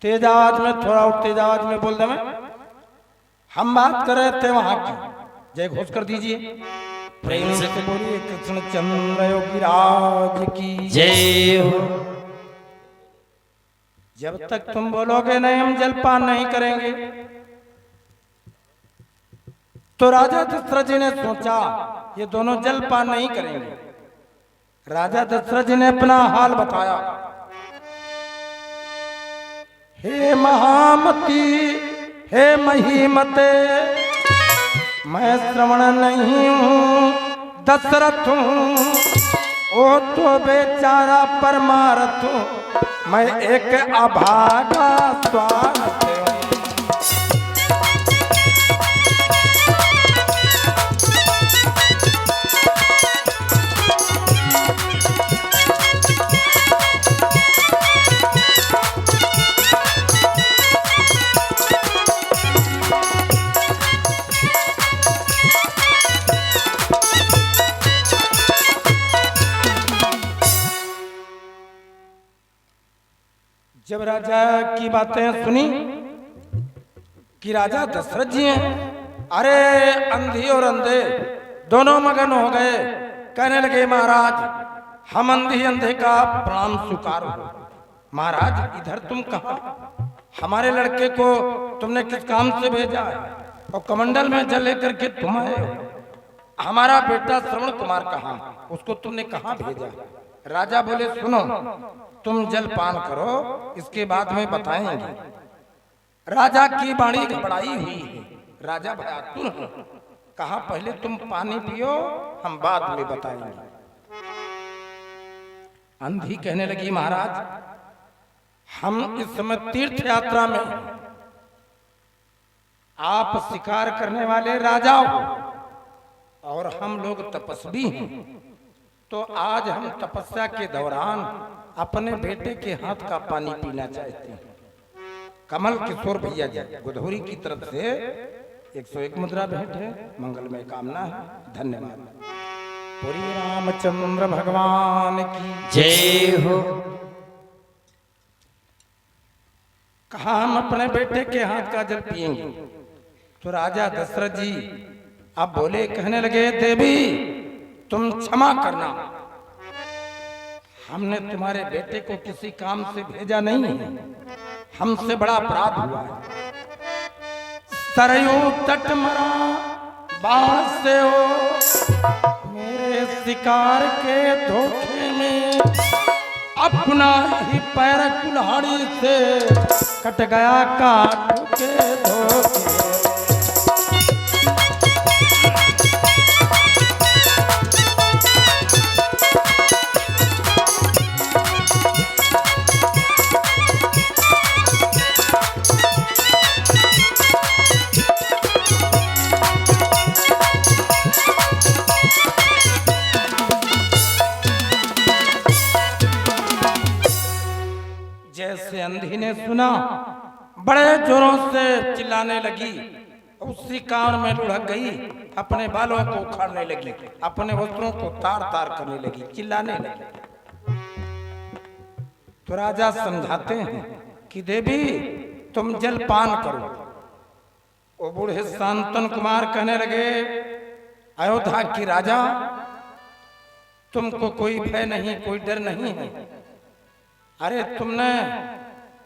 तेज आवाज में, थोड़ा और तेज आवाज में बोल दे। मैं हम बात कर रहे थे वहां की। जय घोष कर दीजिए, प्रेम से बोलिए कृष्ण चंद्र योगीराज की जय हो। जब तक तुम बोलोगे नहीं हम जलपान नहीं करेंगे। तो राजा दशरथ जी ने सोचा ये दोनों जलपान नहीं करेंगे। राजा दशरथ जी ने अपना हाल बताया। हे महामती, हे महीमते, मैं श्रवण नहीं हूं, दशरथ हूं। ओ तो बेचारा परमारथ हूं, मैं एक अभागा स्वार्थ हूं। जब राजा की बातें सुनी कि राजा दशरथ जी हैं, अरे अंधी और अंधे दोनों मगन हो गए। कहने लगे महाराज हम अंधी अंधे का प्रणाम स्वीकार हो। महाराज इधर तुम कहाँ? हमारे लड़के को तुमने किस काम से भेजा है और कमंडल में जल लेकर के तुम आए हो? हमारा बेटा श्रवण कुमार कहाँ, उसको तुमने कहाँ भेजा? राजा बोले सुनो, तुम जल पान करो, इसके बाद में बताएंगे। राजा की वाणी घबराई हुई है। राजा भयातुर है। कहा पहले तुम पानी पियो, हम बाद में बताएंगे। अंधी कहने लगी महाराज हम इस समय तीर्थ यात्रा में, आप शिकार करने वाले राजा हो और हम लोग तपस्वी हैं। तो आज हम तपस्या के दौरान अपने बेटे के हाथ का पानी पीना चाहते हैं। कमल किशोर भैया जी गोधौरी की तरफ से 101 मुद्रा भेंट है, मंगलमय कामना है। धन्यवाद। पूरी रामचंद्र भगवान की जय हो। कहा हम अपने बेटे के हाथ का जल पिएंगे। तो राजा दशरथ जी अब बोले, कहने लगे देवी तुम क्षमा करना, हमने तुम्हारे बेटे को किसी काम से भेजा नहीं है, हमसे बड़ा अपराध हुआ है। सरयू तट मरा बाढ़ से हो, मेरे शिकार के धोखे में अपना ही पैर कुल्हाड़ी से कट गया काट के धोखे। जैसे अंधी ने सुना बड़े जोरों से चिल्लाने लगी, उसी कान में लुढ़क गई, अपने बालों को उखाड़ने लगी, अपने वस्त्रों को तार तार करने लगी, चिल्लाने लगी। तो राजा समझाते हैं कि देवी तुम जल पान करो। वो बूढ़े शांतन कुमार कहने लगे अयोध्या की राजा तुमको कोई भय नहीं, कोई डर नहीं है। अरे तुमने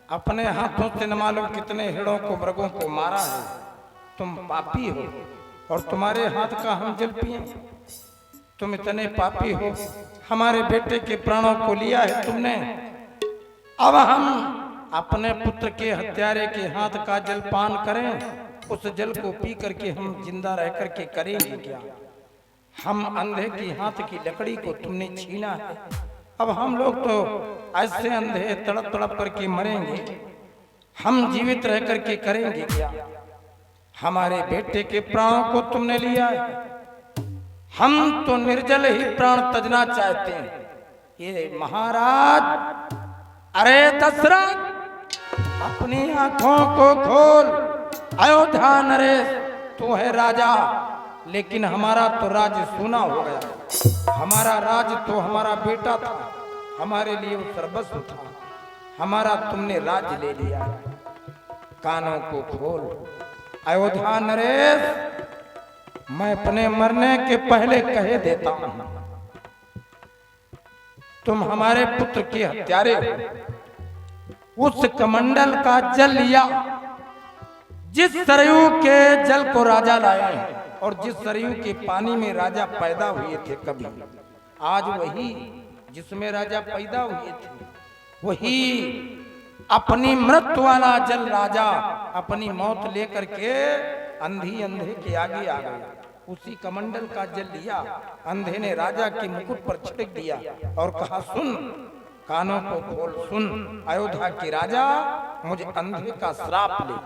अपने हाथों से न मालूम कितने हिरणों को, मृगों को मारा है। तुम पापी हो और तुम्हारे हाथ का हम जल पिए? तुम इतने पापी हो, हमारे बेटे के प्राणों को लिया है तुमने। अब हम अपने पुत्र के हत्यारे के हाथ का जल पान करें? उस जल को पी करके हम जिंदा रह करके करेंगे क्या? हम अंधे की हाथ की लकड़ी को तुमने छीना है। अब हम लोग तो ऐसे अंधे तड़प तड़प करके मरेंगे, हम जीवित रह करके करेंगे क्या? हमारे बेटे के प्राणों को तुमने लिया है, हम तो निर्जल ही प्राण तजना चाहते हैं। ये महाराज, अरे दशरथ अपनी आंखों को खोल। अयोध्या नरेश तू है राजा, लेकिन हमारा तो राज्य सूना हो गया। हमारा राज्य तो हमारा बेटा था, हमारे लिए वो सर्वस्व था, हमारा तुमने राज्य ले लिया। कानों को खोल। अयोध्या नरेश, मैं अपने मरने के पहले कहे देता हूं, तुम हमारे पुत्र के हत्यारे हो। उस कमंडल का जल लिया जिस सरयू के जल को राजा लाए और जिस सरयू के पानी में राजा पैदा हुए थे, कभी आज वही जिसमें राजा पैदा हुए थे, वही अपनी मृत्यु वाला जल राजा अपनी मौत लेकर के अंधी अंधे के आगे आ गया। उसी कमंडल का जल लिया, अंधे ने राजा के मुकुट पर छिड़क दिया और कहा, सुन, कानों को खोल, सुन अयोध्या के राजा, मुझे अंधे का श्राप ले।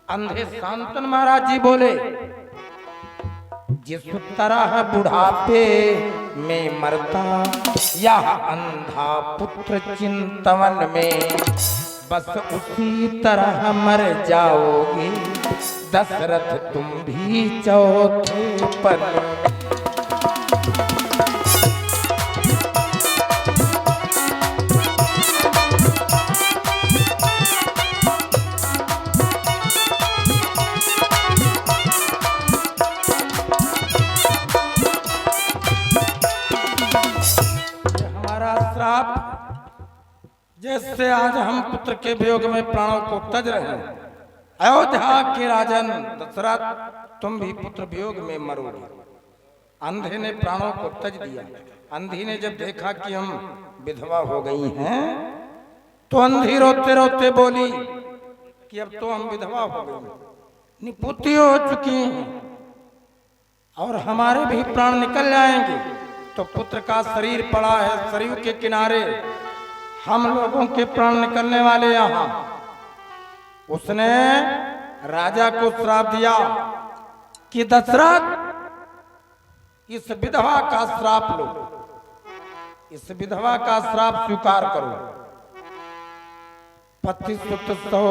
अंधे शांतन महाराज जी बोले, जिस तरह बुढ़ापे में मरता यह अंधा पुत्र चिंतवन में, बस उसी तरह मर जाओगे दशरथ तुम भी चौथे पल। जैसे आज हम पुत्र के वियोग में प्राणों को तज रहे हैं, अयोध्या के राजन दशरथ तुम भी पुत्र वियोग में मरोगे। अंधे ने प्राणों को तज दिया। अंधी ने जब देखा कि हम विधवा हो गई हैं, तो अंधी रोते रोते बोली कि अब तो हम विधवा हो गई, निपुत्री हो चुकी हैं और हमारे भी प्राण निकल जाएंगे। तो पुत्र का शरीर पड़ा है सरयू के किनारे, हम लोगों के प्राण निकलने वाले यहां। उसने राजा को श्राप दिया कि दशरथ इस विधवा का श्राप लो, इस विधवा का श्राप स्वीकार करो। पति सुत सो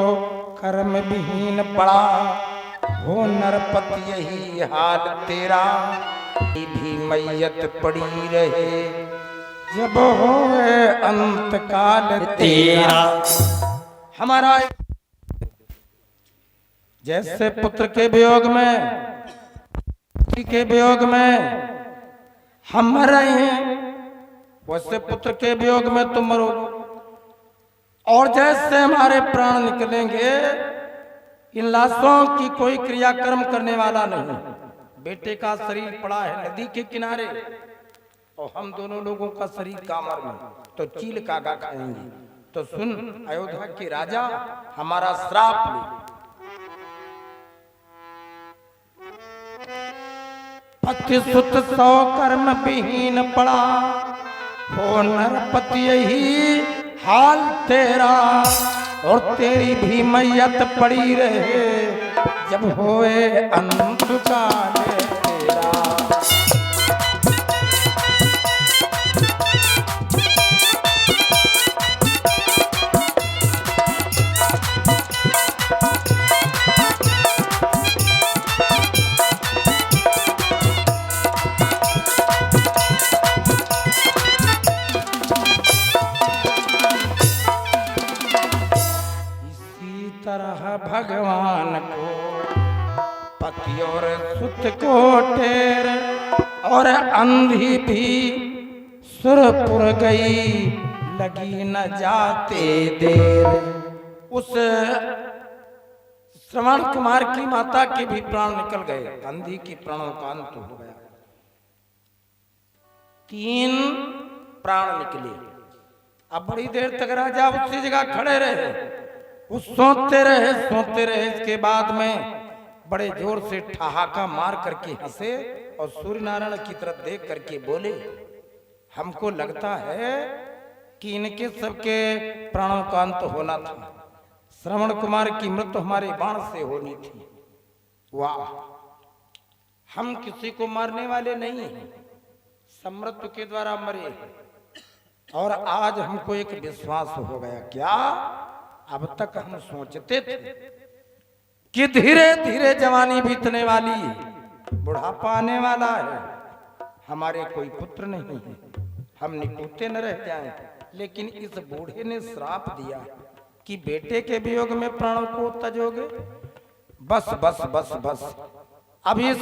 कर्म विहीन पड़ा हो नरपति, यही हाल तेरा भी मैयत पड़ी रहे जब होए अंत काल तेरा। हमारा जैसे पुत्र के वियोग में, पति के वियोग में हम मर रहे हैं, वैसे पुत्र के वियोग में तुम मरो। और जैसे हमारे प्राण निकलेंगे, इन लाशों की कोई क्रियाकर्म करने वाला नहीं। बेटे का शरीर पड़ा है नदी के किनारे और हम दोनों लोगों का शरीर कामर में, तो चील कागा खाएंगे। तो सुन अयोध्या के राजा, हमारा श्राप ले। पति सुत सौ कर्म विहीन पड़ा हो नरपति, यही हाल तेरा और तेरी भी मैयत पड़ी रहे जब होए अंत काल तेरा। भगवान को पति और सुत को टेर और अंधी भी सुरपुर गई, लगी न जाते देर। उस श्रवण कुमार की माता के भी प्राण निकल गए, अंधी की प्राणों का अंत हो गया। 3 प्राण निकले। अब बड़ी देर तक राजा उसी जगह खड़े रहे, वो सोते रहे। इसके बाद में बड़े जोर से ठहाका मार करके हंसे और सूर्य नारायण की तरफ देख करके बोले, हमको लगता है कि इनके सबके प्राणों का अंत होना था। श्रवण कुमार की मृत्यु हमारे बाण से होनी थी। वाह, हम किसी को मारने वाले नहीं हैं, समृत्यु के द्वारा मरे। और आज हमको एक विश्वास हो गया। क्या? अब तक हम सोचते थे कि धीरे धीरे जवानी बीतने वाली है, बुढ़ापा आने वाला है, हमारे कोई पुत्र नहीं है, हम निकुते न रह जाएं। लेकिन इस बूढ़े ने श्राप दिया कि बेटे के वियोग में प्राणों को तजोगे? बस बस बस बस, अब इस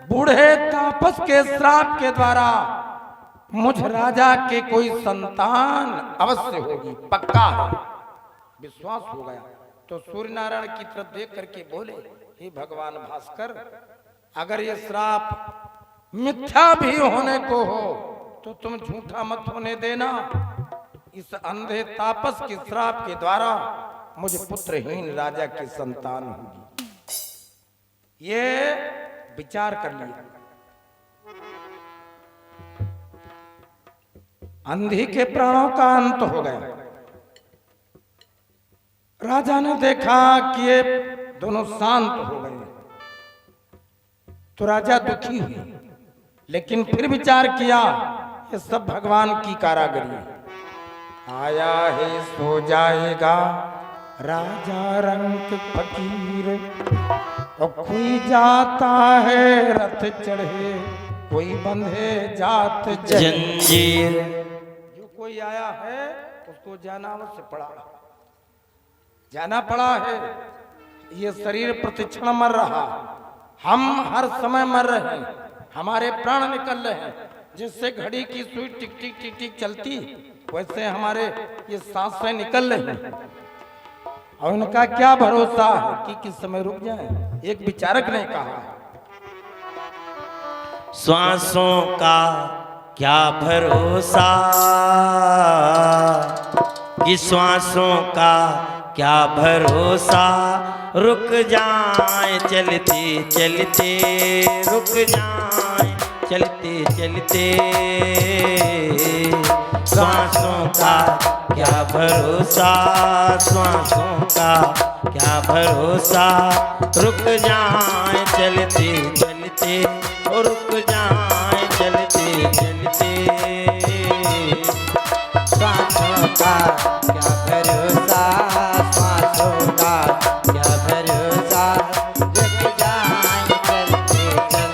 बूढ़े तापस के श्राप के द्वारा मुझ राजा के कोई संतान अवश्य होगी, पक्का है, विश्वास हो गया। तो सूर्य नारायण की तरफ देख करके बोले, हे भगवान भास्कर, अगर ये श्राप मिथ्या भी होने को हो तो तुम झूठा मत होने देना। इस अंधे तापस के श्राप के द्वारा मुझे पुत्रहीन राजा की संतान होगी। ये विचार कर लिया। अंधी के प्राणों का अंत हो गया। राजा ने देखा कि ये दोनों शांत हो गए तो राजा दुखी हुए, लेकिन फिर विचार किया ये सब भगवान की कारागरी है। आया है सो जाएगा राजा रंग फकीर, और कोई जाता है रथ चढ़े, कोई बंधे जात जंजीर। जो कोई आया है उसको जाना से पड़ा, जाना पड़ा है। ये शरीर प्रतिक्षण मर रहा, हम हर समय मर रहे हैं, हमारे प्राण निकल रहे हैं। जिससे घड़ी की सुई टिक टिक टिक टिक चलती, वैसे हमारे ये सांसें निकल रही हैं। और उनका क्या भरोसा है कि किस समय रुक जाए। एक विचारक ने कहा, श्वासों का क्या भरोसा, कि श्वासों का क्या भरोसा, रुक जाए चलते चलते, रुक जाए चलते चलते। श्वासों का क्या भरोसा, श्वासों का क्या भरोसा, रुक जाए चलते चलते, रुक जाए चलते चलते। श्वासों का क्या भरोसा, श्वासों का क्या भरोसा, रुक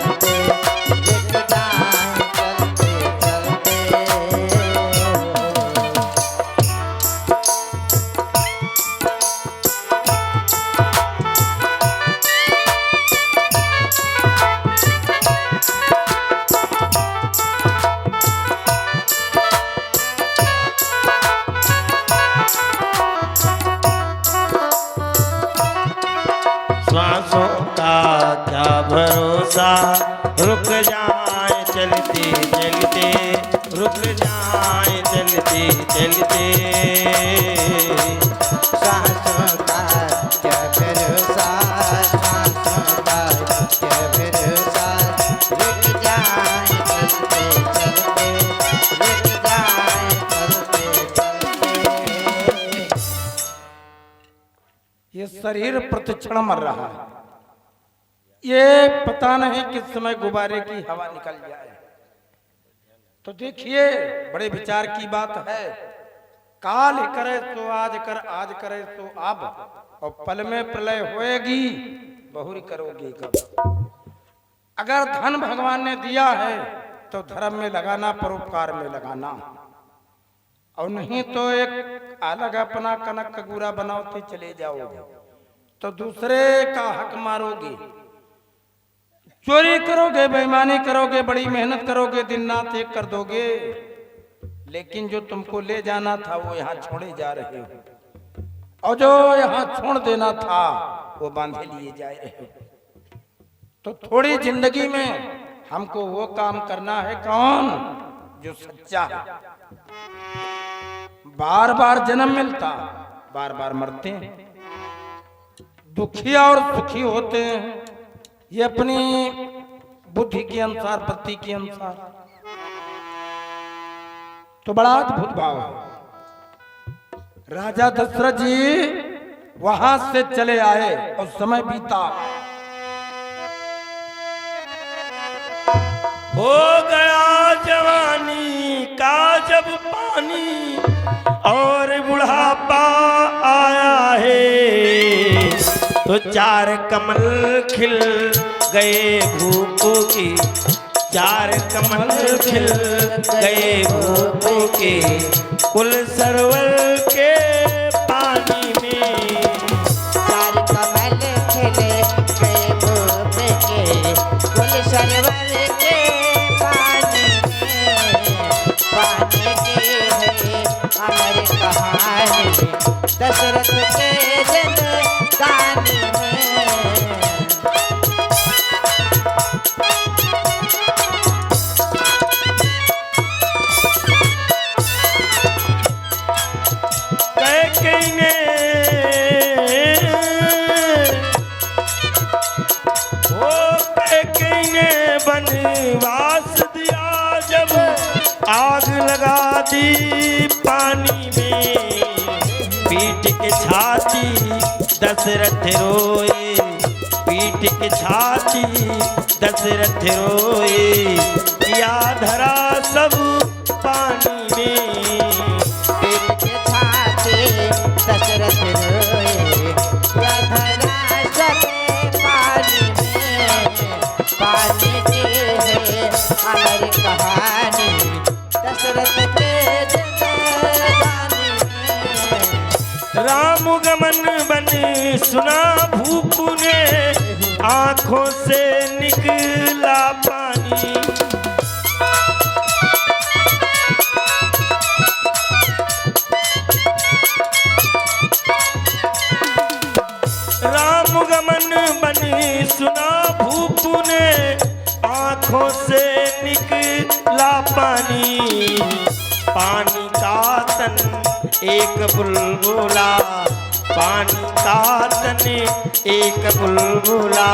जाए चलते चलते, रुक जाए चलते चलते। श्वासों का क्या भरोसा, रुक जाए चलते चलते, रुक जाए चलते चलते। श्वासों का क्या भरोसा, श्वासों का क्या भरोसा, रुक जाए चलते चलते, रुक जाए चलते चलते। ये शरीर प्रतिक्षण मर रहा है, ये पता नहीं किस समय गुब्बारे की हवा निकल जाए। तो देखिए, बड़े विचार की बात है। काल करे तो आज कर, आज करे तो अब, और पल में प्रलय होएगी, बहुरी करोगी कब। अगर धन भगवान ने दिया है तो धर्म में लगाना, परोपकार में लगाना, और नहीं तो एक अलग अपना कनक कगूरा बनाते चले जाओगे तो दूसरे का हक मारोगे, चोरी करोगे, बेईमानी करोगे, बड़ी मेहनत करोगे, दिन रात एक कर दोगे, लेकिन जो तुमको ले जाना था वो यहाँ छोड़े जा रहे हो, और जो यहाँ छोड़ देना था वो बांधे लिए जा रहे हो। तो थोड़ी जिंदगी में हमको वो काम करना है, कौन? जो सच्चा है। बार बार जन्म मिलता, बार बार मरते हैं, दुखी और सुखी होते हैं, ये अपनी बुद्धि के अनुसार, पत्ति के अनुसार। तो बड़ा अद्भुत भाव है। राजा दशरथ जी वहां से चले आए और समय बीता। हो गया जवानी का जब पानी, और बुढ़ापा आया है, तो चार कमल खिल गए भूपों की, चार कमल खिल गए भूपों के, कुल सरवल के पानी दशरथ के जिंदगानी में। कैकेयी ने कैकेयी ने वनवास दिया जब आग लगा दी पानी में। पीट के छाती दशरथ रोए, पीट के छाती दशरथ रोए, या धरा सब पानी में। पीट के छाती दशरथ रोए, या धरा सब पानी में। पानी की है अमर कहानी दशरथ के जिंदगानी में। राम गमन बन सुना भूप ने, आंखों से निकला पानी। राम गमन बन सुना भूप ने, आंखों से निकला पानी। पानी का तन एक बुलबुला, पानी का तन एक बुलबुला,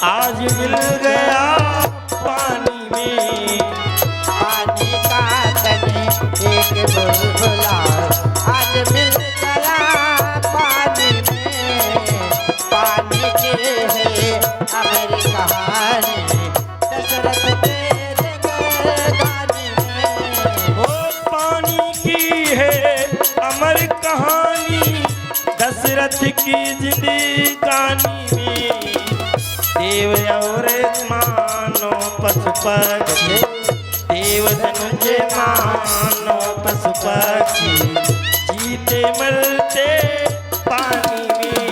आज मिल गया पानी में। पानी का तन एक बुलबुला, आज मिल गया पानी में। पानी की है अमर कहानी दशरथ के जिंदगानी में। वो पानी की है अमर कहानी दशरथ की जिंदगानी में। देव और मानो पशु पक्षी, देव धनुष मानो पशु पक्षी, जीते मरते पानी में।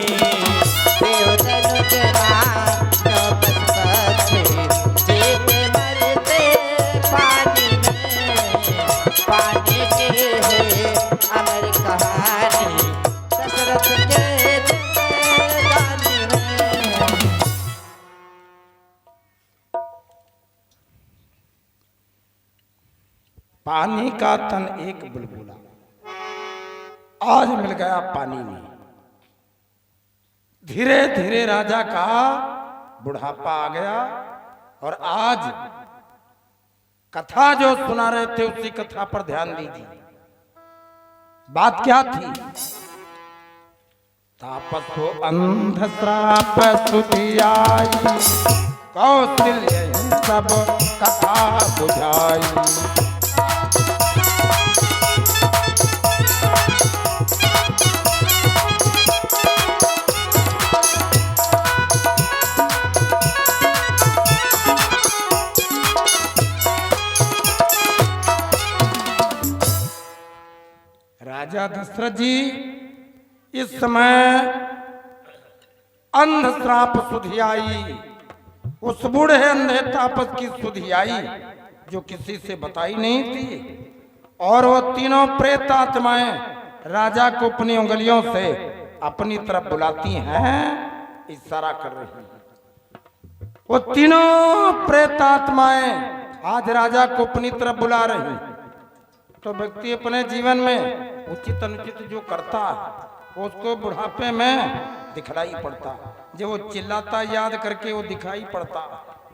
देवधनुष मानो पशु पक्षी, जीते मरते पानी में। पानी की है अमर कहानी दशरथ के जिंदगानी में। पानी का तन एक बुलबुला, आज मिल गया पानी में। धीरे धीरे राजा का बुढ़ापा आ गया और आज कथा जो सुना रहे थे उसी कथा पर ध्यान दीजिए। बात क्या थी? तापसो अंध श्राप स्तुति आई, कौशल्य सब कथा बुझाई। राजा दशरथ जी इस समय अंध श्राप सुधि आई, उस बूढ़े अंधे तापस की सुधि आई जो किसी से बताई नहीं थी। और वो तीनों प्रेत आत्माएं राजा को अपनी उंगलियों से अपनी तरफ बुलाती हैं, इशारा कर रही हैं। वो तीनों प्रेत आत्माएं आज राजा को अपनी तरफ बुला रही। तो व्यक्ति अपने जीवन में उचित अनुचित जो करता है उसको बुढ़ापे में दिखलाई पड़ता। जब वो चिल्लाता याद करके वो दिखाई पड़ता,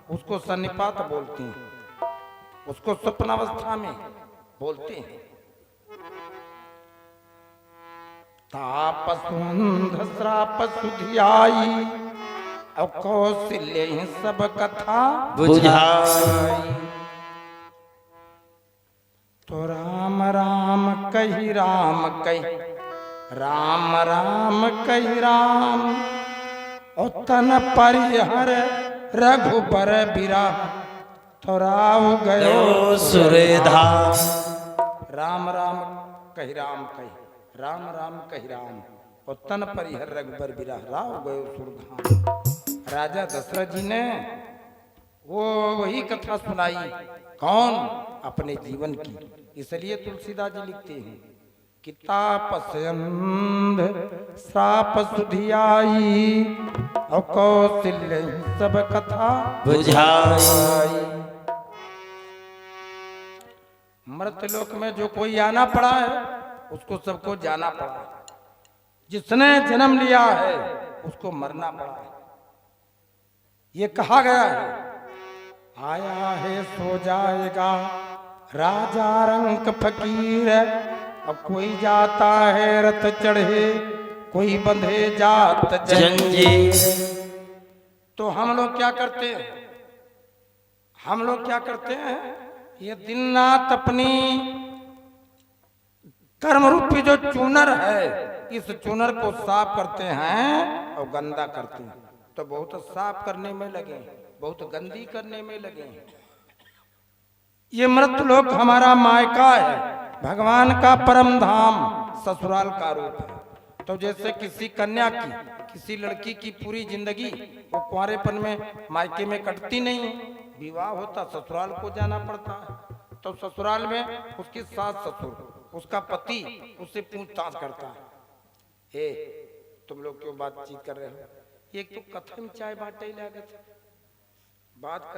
उसको सन्निपात बोलते हैं, उसको स्वप्नावस्था में बोलते हैं। तापसुंध श्राप सुधि आई, और कौशल्य सब कथा बुझाई। तो राम राम कही राम कही, राम राम कही राम, और तन परिहर रघुबर बिरा, तो राव गयो सुरेधा। राम राम कही राम कही, राम राम कही राम, और तन परिहर रघुबर बिरा, राव गयो सुरधाम। राजा दशरथ जी ने वो वही कथा सुनाई। कौन? अपने जीवन की। इसलिए तुलसीदास जी लिखते हैं कि तापस्यंध श्राप सुधियाई और कौशल्य सब कथा बुझाई। मृतलोक में जो कोई आना पड़ा है उसको सबको जाना पड़ा है। जिसने जन्म लिया है उसको मरना पड़ा है। ये कहा गया है, आया है सो जाएगा राजा रंग फकीर। अब कोई जाता है रथ चढ़े, कोई बंधे जात जंजीर। तो हम लोग क्या करते हैं? हम लोग क्या करते हैं? ये दिन रात अपनी कर्म रूपी जो चूनर है, इस चूनर को साफ करते हैं और गंदा करते हैं। तो बहुत साफ करने में लगे, बहुत गंदी करने में लगे। ये मृतलोक हमारा मायका है, भगवान का परम धाम, ससुराल का रूप है। तो जैसे किसी कन्या की, किसी लड़की की पूरी जिंदगी वो कुंवारेपन में मायके में कटती नहीं, विवाह होता ससुराल को जाना पड़ता है। तो ससुराल में उसकी सास ससुर, उसका पति उससे पूछताछ करता है, हे तुम लोग क्यों बातचीत कर रहे हो? एक तो कथा में चाय बाटे लगे बात कर